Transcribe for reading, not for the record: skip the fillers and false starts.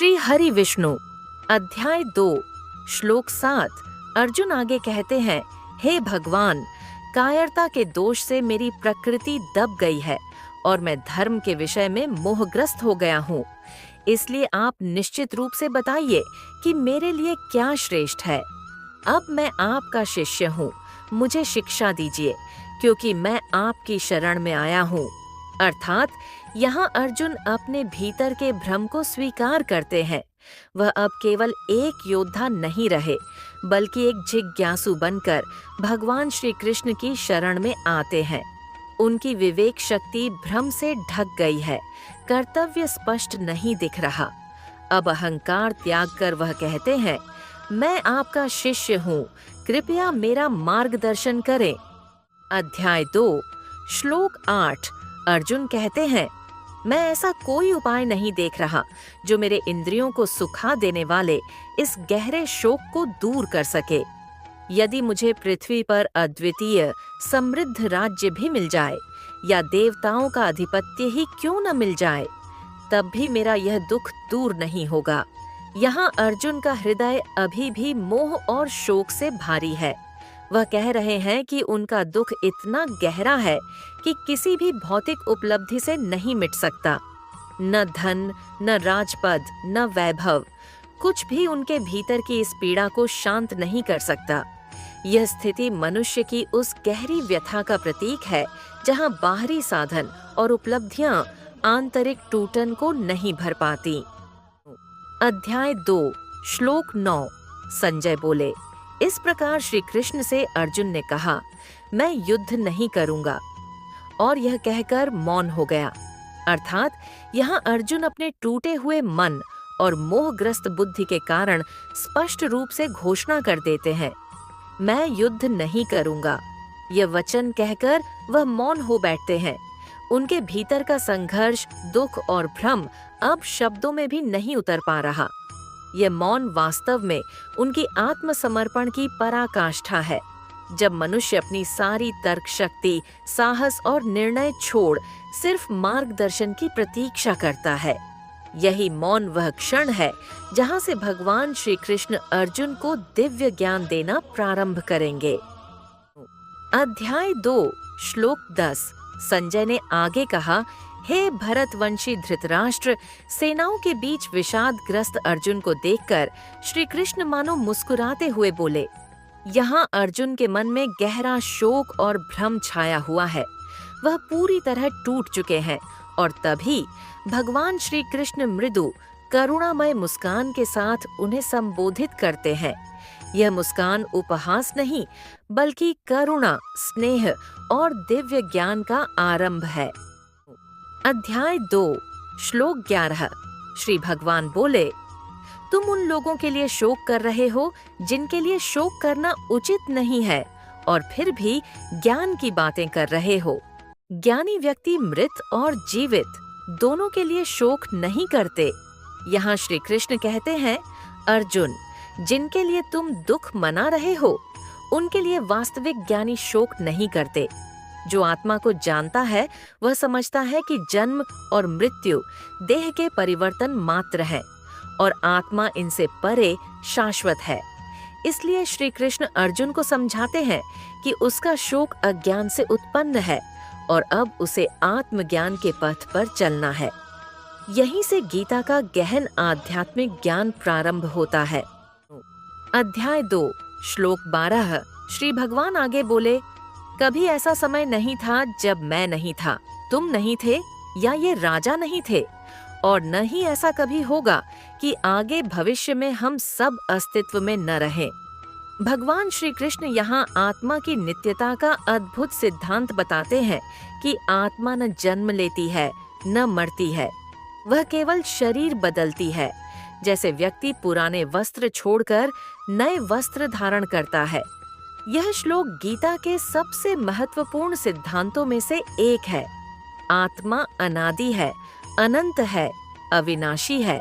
श्री हरि विष्णु अध्याय 2 श्लोक 7। अर्जुन आगे कहते हैं, हे भगवान, कायरता के दोष से मेरी प्रकृति दब गई है और मैं धर्म के विषय में मोहग्रस्त हो गया हूँ। इसलिए आप निश्चित रूप से बताइए कि मेरे लिए क्या श्रेष्ठ है। अब मैं आपका शिष्य हूँ, मुझे शिक्षा दीजिए, क्योंकि मैं आपकी शरण में आया हूँ। अर्थात यहाँ अर्जुन अपने भीतर के भ्रम को स्वीकार करते हैं। वह अब केवल एक योद्धा नहीं रहे, बल्कि एक जिज्ञासु बनकर भगवान श्री कृष्ण की शरण में आते हैं। उनकी विवेक शक्ति भ्रम से ढक गई है, कर्तव्य स्पष्ट नहीं दिख रहा। अब अहंकार त्याग कर वह कहते हैं, मैं आपका शिष्य हूँ, कृपया मेरा मार्गदर्शन करें। अध्याय 2 श्लोक 8। अर्जुन कहते हैं, मैं ऐसा कोई उपाय नहीं देख रहा जो मेरे इंद्रियों को सुखा देने वाले इस गहरे शोक को दूर कर सके। यदि मुझे पृथ्वी पर अद्वितीय समृद्ध राज्य भी मिल जाए या देवताओं का आधिपत्य ही क्यों न मिल जाए, तब भी मेरा यह दुख दूर नहीं होगा। यहाँ अर्जुन का हृदय अभी भी मोह और शोक से भारी है। वह कह रहे हैं कि उनका दुख इतना गहरा है कि किसी भी भौतिक उपलब्धि से नहीं मिट सकता। न धन, न राजपद, न वैभव, कुछ भी उनके भीतर की इस पीड़ा को शांत नहीं कर सकता। यह स्थिति मनुष्य की उस गहरी व्यथा का प्रतीक है जहाँ बाहरी साधन और उपलब्धियां आंतरिक टूटन को नहीं भर पाती। अध्याय 2 श्लोक 9। संजय बोले, इस प्रकार श्री कृष्ण से अर्जुन ने कहा, मैं युद्ध नहीं करूंगा, और यह कहकर मौन हो गया। अर्थात यहाँ अर्जुन अपने टूटे हुए मन और मोहग्रस्त बुद्धि के कारण स्पष्ट रूप से घोषणा कर देते हैं, मैं युद्ध नहीं करूंगा। यह वचन कहकर वह मौन हो बैठते हैं। उनके भीतर का संघर्ष, दुख और भ्रम अब शब्दों में भी नहीं उतर पा रहा। यह मौन वास्तव में उनकी आत्मसमर्पण की पराकाष्ठा है। जब मनुष्य अपनी सारी तर्क शक्ति, साहस और निर्णय छोड़ सिर्फ मार्गदर्शन की प्रतीक्षा करता है, यही मौन वह क्षण है जहाँ से भगवान श्री कृष्ण अर्जुन को दिव्य ज्ञान देना प्रारंभ करेंगे। अध्याय 2 श्लोक 10। संजय ने आगे कहा, हे भरतवंशी धृतराष्ट्र, सेनाओं के बीच विषादग्रस्त अर्जुन को देखकर श्री कृष्ण मानो मुस्कुराते हुए बोले। यहाँ अर्जुन के मन में गहरा शोक और भ्रम छाया हुआ है। वह पूरी तरह टूट चुके हैं और तभी भगवान श्री कृष्ण मृदु करुणामय मुस्कान के साथ उन्हें संबोधित करते हैं। यह मुस्कान उपहास नहीं, बल्कि करुणा, स्नेह और दिव्य ज्ञान का आरंभ है। अध्याय 2 श्लोक 11। श्री भगवान बोले, तुम उन लोगों के लिए शोक कर रहे हो जिनके लिए शोक करना उचित नहीं है, और फिर भी ज्ञान की बातें कर रहे हो। ज्ञानी व्यक्ति मृत और जीवित दोनों के लिए शोक नहीं करते। यहाँ श्री कृष्ण कहते हैं, अर्जुन, जिनके लिए तुम दुख मना रहे हो, उनके लिए वास्तविक ज्ञानी शोक नहीं करते। जो आत्मा को जानता है वह समझता है कि जन्म और मृत्यु देह के परिवर्तन मात्र हैं और आत्मा इनसे परे शाश्वत है। इसलिए श्री कृष्ण अर्जुन को समझाते हैं कि उसका शोक अज्ञान से उत्पन्न है और अब उसे आत्मज्ञान के पथ पर चलना है। यहीं से गीता का गहन आध्यात्मिक ज्ञान प्रारंभ होता है। अध्याय 2 श्लोक 12। श्री भगवान आगे बोले, कभी ऐसा समय नहीं था जब मैं नहीं था, तुम नहीं थे या ये राजा नहीं थे, और न ही ऐसा कभी होगा कि आगे भविष्य में हम सब अस्तित्व में न रहें। भगवान श्री कृष्ण यहाँ आत्मा की नित्यता का अद्भुत सिद्धांत बताते हैं कि आत्मा न जन्म लेती है न मरती है, वह केवल शरीर बदलती है। जैसे व्यक्ति पुराने वस्त्र छोड़कर नए वस्त्र धारण करता है। यह श्लोक गीता के सबसे महत्वपूर्ण सिद्धांतों में से एक है। आत्मा अनादि है, अनंत है, अविनाशी है।